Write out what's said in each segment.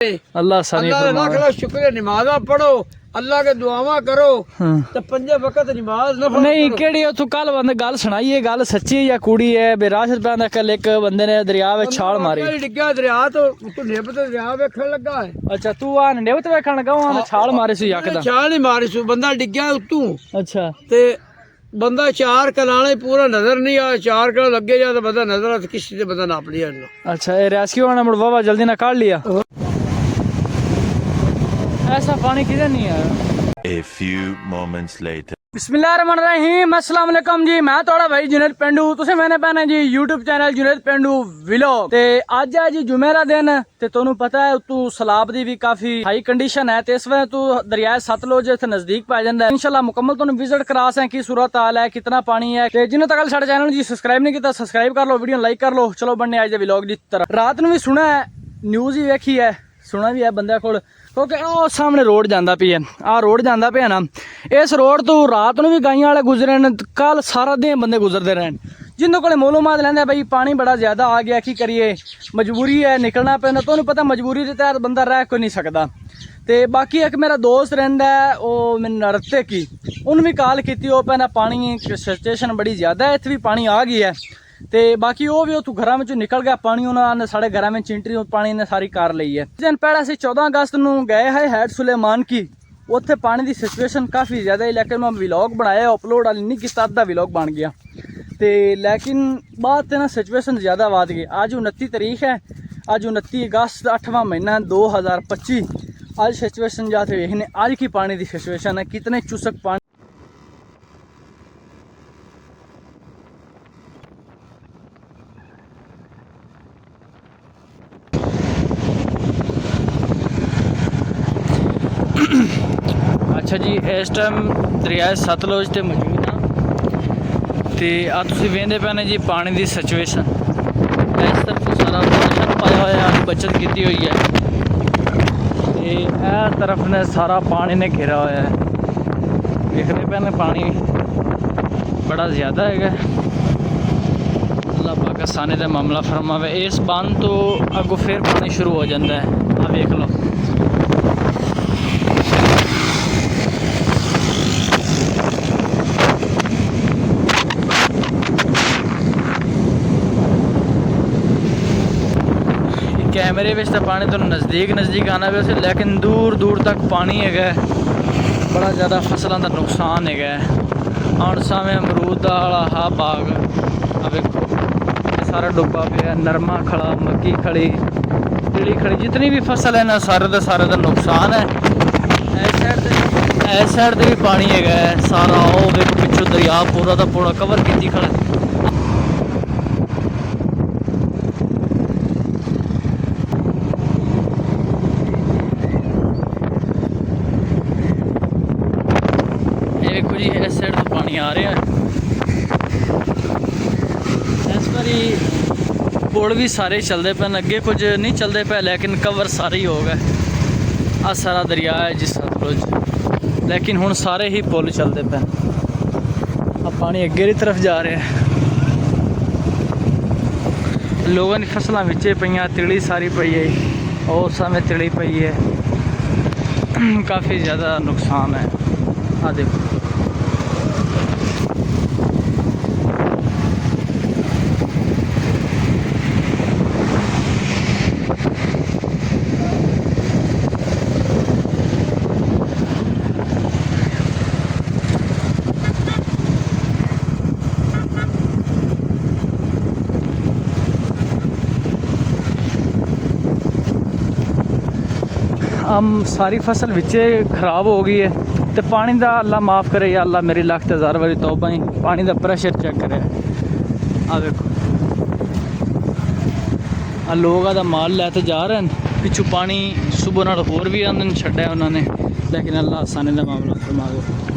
अल्लाह सनी लाख लाख शुक्र, नमाज़ा पढ़ो, अल्लाह के दुआवा करो तो पंजे वक्त नमाज न नहीं केड़ी तू कल बंदे गल सुनाई है, गल सच्ची है या कूड़ी है? बेराशत पैंदा कल एक बंदे ने दरिया में छाल मारी, डिग्गा दरिया तो तू निब ते दरिया वेखण लगा है। अच्छा तू आ निब ते वेखण लगा, वहां छाल मारी सी यकदम? छाल नहीं मारी सु, बंदा डिग्गा उतू। अच्छा ते बंदा चार कलाने पूरा नजर नहीं आया, चार कला लगे जा तो बंदा नजर आ किसी से बंदा नाप लिया। अच्छा ये रेस्क्यू वाला मुड़ बाबा जल्दी ना काट लिया, ऐसा पानी किधर नहीं आया। A few moments later. बिस्मिल्लाहिर्रहमानिर्रहीम, अस्सलाम वालेकुम जी। मैं थोड़ा भाई जुनेद पेंडू, तुसे मैंने पैना जी यूट्यूब चैनल जुनेद पेंडू व्लॉग। ते अज है जी जुमे दा दिन, ते तुहानू पता है तू सैलाब दी भी काफी हाई कंडीशन है, ते इस वजह तू दरिया सतलुज इत्थे नजदीक पै जांदा है। इंशाल्लाह मुकम्मल तुहानू विजिट करा सकें की सूरत हाल है, कितना पानी है। ते जिन्होंने तक साडे चैनल जी सब्सक्राइब नहीं किया सब्सक्राइब कर लो, वीडियो लाइक कर लो। चलो बनने अज दे व्लॉग दी तरफ। रात नू भी सुना है, न्यूज़ ही वेखी है, सुना भी है बंदे कोल, क्योंकि आ सामने रोड जाता पी है, आ रोड जाता पे ना, इस रोड तो रात में भी गाइयां वाले गुजरे न, कल सारा दिन बंदे गुजरते रहे, जिन्होंने को मालूमात लेंदे भाई पानी बड़ा ज़्यादा आ गया, की करिए, मजबूरी है निकलना पैंदा। तो पता मजबूरी के तहत बंदा रह कोई नहीं सकता। तो बाकी एक मेरा दोस्त रहिंदा है, वो मैंने नरते की उन्हें भी कॉल की, वो पैना पानी सिचुएशन बड़ी ज़्यादा है, इतने भी पानी आ गई है। ते बाकी वो भी तू घर में निकल गया पानी, उन्होंने साढ़े घर में चिंटरी पानी ने सारी कार ली है। दिन पहले अं 14 अगस्त को गए है हैड सुलेमान की, उत्थे पानी की सिचुएशन काफ़ी ज़्यादा है, लेकिन मैं व्लॉग बनाया अपलोड वाली नहीं किया, अद्धा व्लॉग बन गया। तो लेकिन बाद ना सिचुएशन ज़्यादा बढ़ गई। अज 29 तारीख है, अज 29 अगस्त 8वां महीना 2025। अज सिचुएशन जाते वेखने अज की पानी की सिचुएशन है, कितने चुसक पानी। अच्छा जी इस टाइम दरिया सतलुज ते मौजूद हाँ, तो आ तुम वेंदे पैने जी पानी की सिचुएशन। इस तरफ सारा राशन पाया हुआ, बचत की हुई है, तो इस तरफ ने सारा पानी ने घेरा हुआ है, देखने पैने पानी बड़ा ज़्यादा है। अल्लाह पाक आसानी का मामला फरमावे। इस बंद तो अगों फिर पानी शुरू हो जाता है, आ देख लो। कैमरे में तो पानी तो नज़दीक आना वैसे, लेकिन दूर दूर तक पानी है, बड़ा ज़्यादा फसलों का नुकसान है। और सामने अमरूद वाला हा बाग देखो, सारा डुबा पे, नरमा खड़ा, मक्की खड़ी, तिली खड़ी, जितनी भी फसल है ना सारे का नुकसान है। इस साइड से भी पानी है सारा, वो देखो पिछू दरिया पूरा का पूरा कवर की खड़ा। देखो जी इस साइड तो पानी आ रहा है, इस बारी पुल भी सारे चलते पे, अगे कुछ नहीं चलते पे, लेकिन कवर सारे ही हो गए। आ सारा दरिया है जिस सतलुज, लेकिन हुण सारे ही पुल चलते पे। अब पानी अगे की तरफ जा रहा है, लोगों की फसलों विचे पईयां, तिली सारी पई है, और समय तिली पई है, काफ़ी ज़्यादा नुकसान है। आ देखो सारी फसल विचे खराब हो गई है, तो पानी का अल्लाह माफ़ करे या अल्लाह, मेरी लख 1000 बारी तौबा ही। पानी का प्रेशर चेक करे, आ देखो आ लोग आदा माल लैते जा रहे हैं, पिछू पानी सुबह नाल होर भी आंदे छड्या उन्होंने, लेकिन अल्लाह आसानी का मामला फरमावे।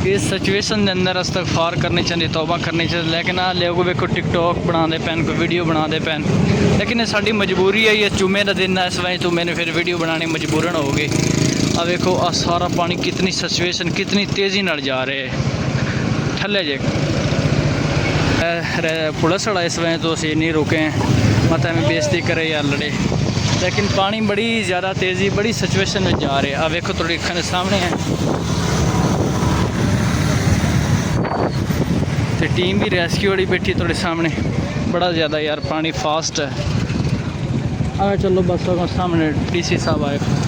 इस सिचुएशन के अंदर इस्तगफार करनी चाहिए, तौबा करनी चाहिए, लेकिन आ लोग वेखो टिकटॉक बनाते पैन, कोई वीडियो बनाते पैन, लेकिन साड़ी मजबूरी है, ये जुमे का दिन है, इस वजह तो मैंने फिर वीडियो बनानी मजबूरन हो गई। अब देखो आ सारा पानी कितनी सिचुएशन कितनी तेज़ी नाल जा रहे है, थले जे पुलिस वाला इस वजह तो असी नहीं रुके हैं मत हमें बेइज्जती करे या लड़े लेकिन पानी बड़ी ज़्यादा तेज़ी बड़ी सिचुएशन में जा रहे अब देखो थोड़ी अखा सामने है तो टीम भी रेस्क्यू वाली बैठी थोड़े सामने बड़ा ज़्यादा यार पानी फास्ट है अगर चलो बस सामने DC साहब आए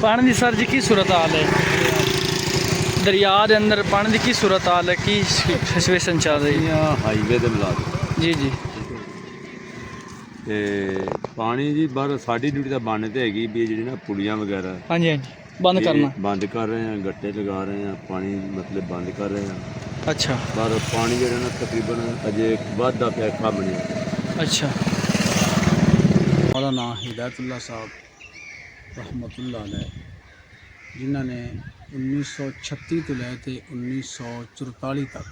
ਪਾਣੀ ਦੀ ਸਰ ਜੀ ਕੀ ਸੂਰਤ ਹਾਲ ਹੈ ਦਰਿਆ ਦੇ ਅੰਦਰ ਪਾਣੀ ਦੀ ਕੀ ਸੂਰਤ ਹਾਲ ਹੈ ਕੀ ਸਿਚੁਏਸ਼ਨ ਚੱਲ ਰਹੀ ਹੈ ਹਾਈਵੇ ਦੇ ਮੁਲਾਜ਼ਮ ਜੀ ਜੀ ਤੇ ਪਾਣੀ ਜੀ ਬਾਹਰ ਸਾਡੀ ਡਿਊਟੀ ਤਾਂ ਬੰਨ ਤੇ ਹੈਗੀ ਵੀ ਜਿਹੜੀ ਨਾ ਪੁਲੀਆਂ ਵਗੈਰਾ ਹਾਂਜੀ ਹਾਂਜੀ ਬੰਦ ਇਹ ਕਰਨਾ ਬੰਦ ਕਰ ਰਹੇ ਆ ਗੱਟੇ ਲਗਾ ਰਹੇ ਆ ਪਾਣੀ ਮਤਲਬ ਬੰਦ ਕਰ ਰਹੇ ਆ ਅੱਛਾ ਪਰ ਪਾਣੀ ਜਿਹੜਾ ਨਾ ਤਕਰੀਬਨ ਅਜੇ ਵੱਧਦਾ ਪਿਆ ਕੰਮ ਨਹੀਂ ਅੱਛਾ ਉਹਦਾ ਨਾਮ ਹਿਦਾਇਤੁੱਲਾ ਸਾਹਿਬ ਰਹਿਮਤੁल्लाह अलैह ਜਿਨ੍ਹਾਂ ਨੇ 1936 ਤੋਂ ਲੈ ਕੇ 1944 ਤੱਕ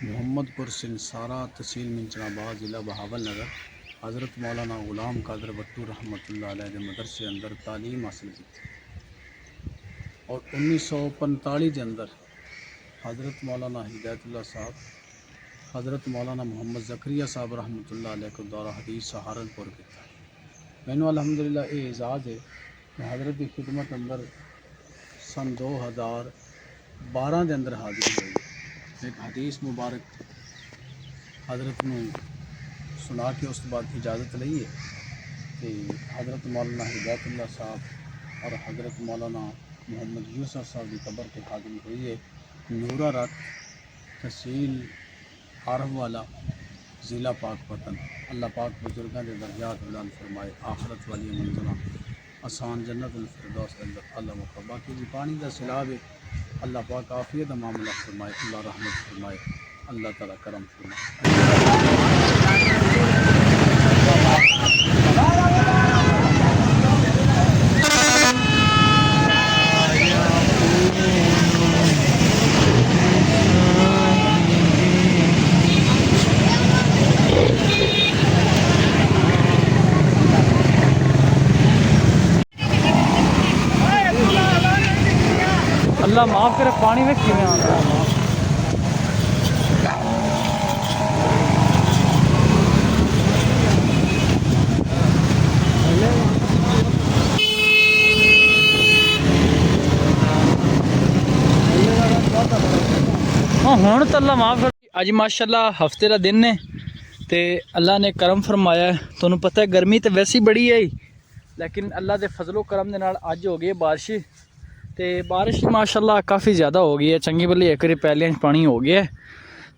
ਮੁਹੰਮਦਪੁਰ ਸਿੰਸਾਰਾ ਤਹਿਸੀਲ ਮਿੰਚਨਾਬਾਦ ਜ਼ਿਲ੍ਹਾ ਬਹਾਵਲਨਗਰ हज़रत मौलाना ग़ुलाम कादर भट्टू रहमतुल्लाह अलैह के मदरसे अंदर तालीम हासिल की और 1945 के अंदर हज़रत मौलाना हिदायतुल्लाह साहब हज़रत मौलाना मोहम्मद ज़करिया साहब रहमतुल्लाह अलैह को दौरा हदीस सहारनपुर किया मैनू अलहमदुलिल्लाह ये एजाज़ है कि हज़रत की खिदमत अंदर सन 2012 के अंदर हाजिर हुई एक हदीस मुबारक हज़रत ने सुना के उस बाद इजाज़त ली है कि हज़रत मौलाना हिदायतुल्लाह साहब और हज़रत मौलाना मोहम्मद यूसुफ साहब की कब्र पर हाजिर हुई है नूरा रत तहसील आरफ वाला ज़िला पाकपतन अल्लाह पाक बुजुर्गों के दर्जात बुलंद फरमाए आखरत वाली मंजिला आसान जन्नतुल फिरदौस के अंदर अल्लाह मुक़र्रर बाकी जी पानी का सैलाब है अल्लाह पाक आफियत मामला फरमाए अल्लाह रहमत फरमाए अल्लाह ताला करम फरमाए अल्लाह माफ़ करे पानी में किमें आता है हाँ हुण तो अल्लाह माफ़ कर अज माशाअल्लाह हफ्ते का दिन है तो अल्लाह ने करम फरमाया है तुहानूं पता है गर्मी तो वैसे ही बड़ी है लेकिन अल्लाह के फजलो करम दे नाल अज हो गई बारिश तो बारिश माशाअल्लाह काफ़ी ज़्यादा हो गई है चंगी भली एक बारी पैलियां पानी हो गया है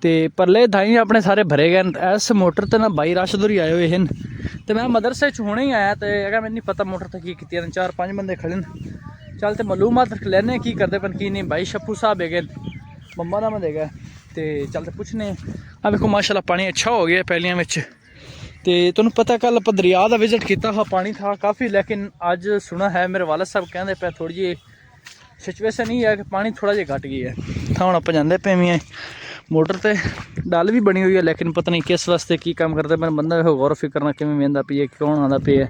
तो परले धाई अपने सारे भरे गए इस मोटर तो ना बाई राशद होरी आए हुए हैं तो मैं मदरसे हुणे ही आया तो अगर मैंने नहीं पता मोटर तो की 4-5 बंदे खड़े न चल तो मालूमात लैने की करते पन की नहीं भाई शप्पू साहब है गए मम्मा नाम देगा तो चल तो पूछने अब देखो माशाल्लाह पानी अच्छा हो गया पैलियां में तो तुहानूं पता कल आप दरिया का विजिट किया हाँ पानी था काफ़ी लेकिन अज सुना है मेरे वालद साहब कहते पे थोड़ी जी सिचुएशन ही है कि पानी थोड़ा जिहा घट गया है तो हम आप जाते पे भी मोटर तो डल भी बनी हुई है लेकिन पता नहीं किस वास्ते की काम करते पे बंदा गौर फिक्र ना किमें वेंदा पी है कौन आंदा पे है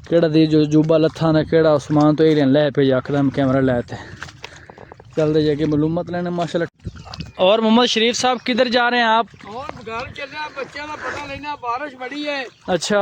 केड़ा दी जो जूबा लत्था ने केड़ा उस्मान तो एलियन लै पे आखदा कैमरा लै ते चलते जाके मालूमात लेने माशाल्लाह। और मोहम्मद शरीफ साहब किधर जा रहे हैं आप? और घर चलना बच्चों का पता लेना बारिश बड़ी है अच्छा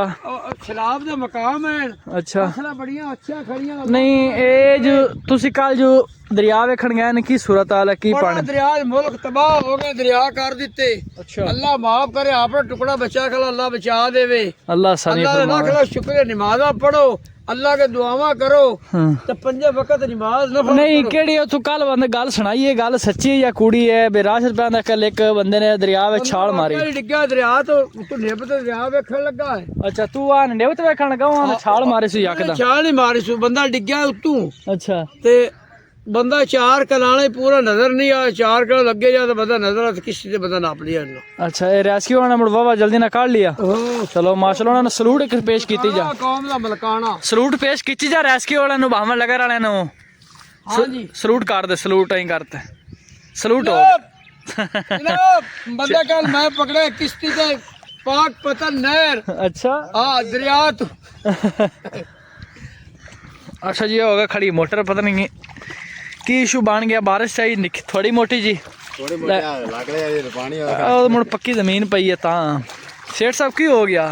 सैलाब का मकाम है अच्छा फसलां बड़ियां अच्छियां खड़ियां नहीं ये जो तुसी कल जो दरिया वेखण गए ने की सूरत हाल है की बड़ा पानी दरिया मुल्क तबाह हो गए दरिया कर दिते अच्छा अल्लाह माफ करे आपने टुकड़ा बचा कर अल्लाह बचा देवे अल्लाह सनी अल्लाह फरमाए लाख लाख शुक्र नमाज़ा पढ़ो अल्लाह के दुआवां करो हाँ। तो पंजे वक्त नमाज नफल नहीं करो। केड़ी तू कल बंदे गल सुनाई है गल सच्ची है या कूड़ी है बेराशत पैंदा कल एक बंदे ने दरिया में छाल मारी वाकई डिग्गा दरिया तो निब ते दरिया वेखण लगा है अच्छा तू आ नेवत वेखण लगा वहां छाल मारी सी यकदम छाल नहीं मारी सु बंदा डिग्गा उतों अच्छा ते बंदा चार कलाने पूरा नजर नहीं आया चार कल लगे जा तो बंदा नजर आ किसी से बंदा नाप लिया अच्छा ये रेस्क्यू वाला मुड़ वावा जल्दी ना काट लिया चलो माशाल्लाह उन्होंने सलूट एक पेश कीती जा कौम दा मलकाना सलूट पेश कीती जा रेस्क्यू वाले नु भावन लगर वाले नु हां जी सलूट कर दे सलूट ही करते सलूट हो जनाब बंदा कल मैं पकड़े किश्ती से पाक पतन नहर अच्छा हां दरिया तो अच्छा जी हो गया खड़ी मोटर पता नहीं की इशू बन गया बारिश चाहिए थोड़ी मोटी जी थोड़े मोटे लग रहे हैं पानी मुड़ पक्की जमीन पई है ता शेठ साहब की हो गया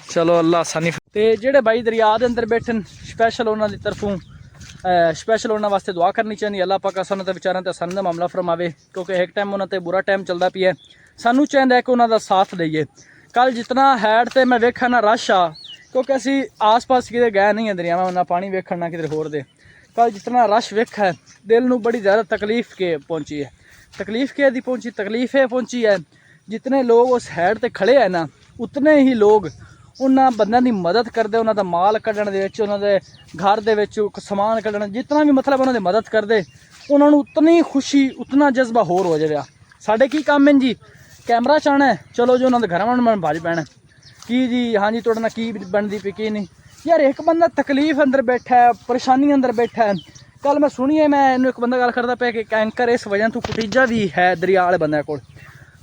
चलो अल्लाह आसानी ते जेड़े भाई दरिया दे अंदर बैठन स्पैशल उन्हां दी तरफों स्पैशल उन्हां वास्ते दुआ करनी चाहिए अल्लाह पाक असां ते विचारां ते आसानी दा मामला फरमावे क्योंकि एक टाइम उन्हां ते बुरा टाइम चलदा पिया सानू चाहिदा है कि उन्हां दा साथ दईए कल जितना हैड ते मैं वेखा ना रश आ ਕਿਉਂਕਿ ਅਸੀਂ ਆਸ-ਪਾਸ ਕਿਤੇ ਗਏ ਨਹੀਂ ਹੈ ਦਰਿਆਵਾਂ ਨਾ ਪਾਣੀ ਵੇਖਣ ਨਾ ਕਿਧਰ ਹੋਰ ਦੇ। ਕੱਲ जितना रश वेखा है दिल ਨੂੰ बड़ी ज़्यादा तकलीफ के पहुंची है। तकलीफ के दी पहुंची तकलीफ ये पहुंची है जितने लोग उस हैड ते खड़े है ना उतने ही लोग उन्होंने बंदों की मदद करते, उन्होंने माल कढ़न दे विच, उन्होंने घर दे विच समान कढ़न, जितना भी मतलब उन्होंने मदद करते उन्होंने उतनी खुशी उतना जज्बा होर हो जाए। साढ़े की काम है जी, कैमरा चाहना है, चलो जो उन्होंने घर में भज पैना की जी, हाँ जी थोड़े ना की बनती पी की नहीं यार। एक बंदा तकलीफ अंदर बैठा है, परेशानी अंदर बैठा है। कल मैं सुनिए मैं एक बंदा गल करता पे कि कैंकर इस वजह तो कुटीजा भी है दरिया वाले बंदे को।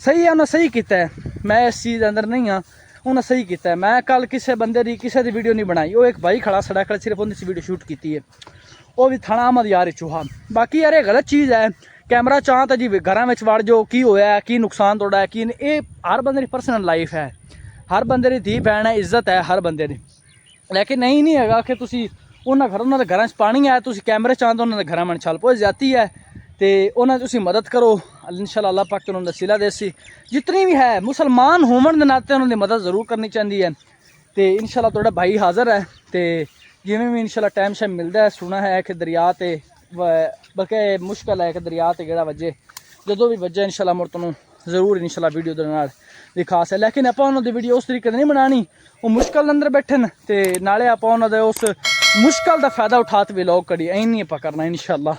सही है, उन्हें सही किया है, मैं इस चीज़ अंदर नहीं हाँ, उन्हें सही किया है। मैं कल किसी बंदे की किसी की वीडियो नहीं बनाई, वो एक भाई खड़ा सड़ा कर सिर्फ उन्हें वीडियो शूट की है, वो भी थाना अहमद यार चूहा। बाकी यार ये गलत चीज़ है, कैमरा चाह तो जी घर में वड़ जाओ की होया है, की नुकसान तोड़ा है, की ये हर बंदे की पर्सनल लाइफ है, हर बंदे की धी भैन है, इज्जत है हर बंदे की। लेकिन नहीं है कि तुसी उन्होंने घर पानी है, तुसी कैमरे चाहते उन्होंने घर में छल पहुँच जाती है तो उन्होंने तुसी मदद करो। इंशाअल्लाह अल्लाह पाक उन्होंने सिला देसी जितनी भी है मुसलमान होने के नाते उन्होंने मदद जरूर करनी चाहिए है। तो इंशाअल्लाह थोड़ा भाई हाज़र है, तो जिमें भी इंशाअल्लाह टाइम शाइम मिलता है। सुना है कि दरिया ते बल्कि मुश्किल है कि दरिया ते गेड़ा वजे, जो भी वजे इंशाअल्लाह मुड़ तुहानूं जरूर इंशाअल्लाह वीडियो दे नाल दिखा से। लेकिन आपां उन्हां दी वीडियो उस तरीके नहीं बनानी, वो मुश्किल अंदर बैठे न ते नाले आपां उन्हां दे उस मुश्किल का फायदा उठा के व्लॉग करी ऐ नहीं आपां करना इंशाअल्लाह।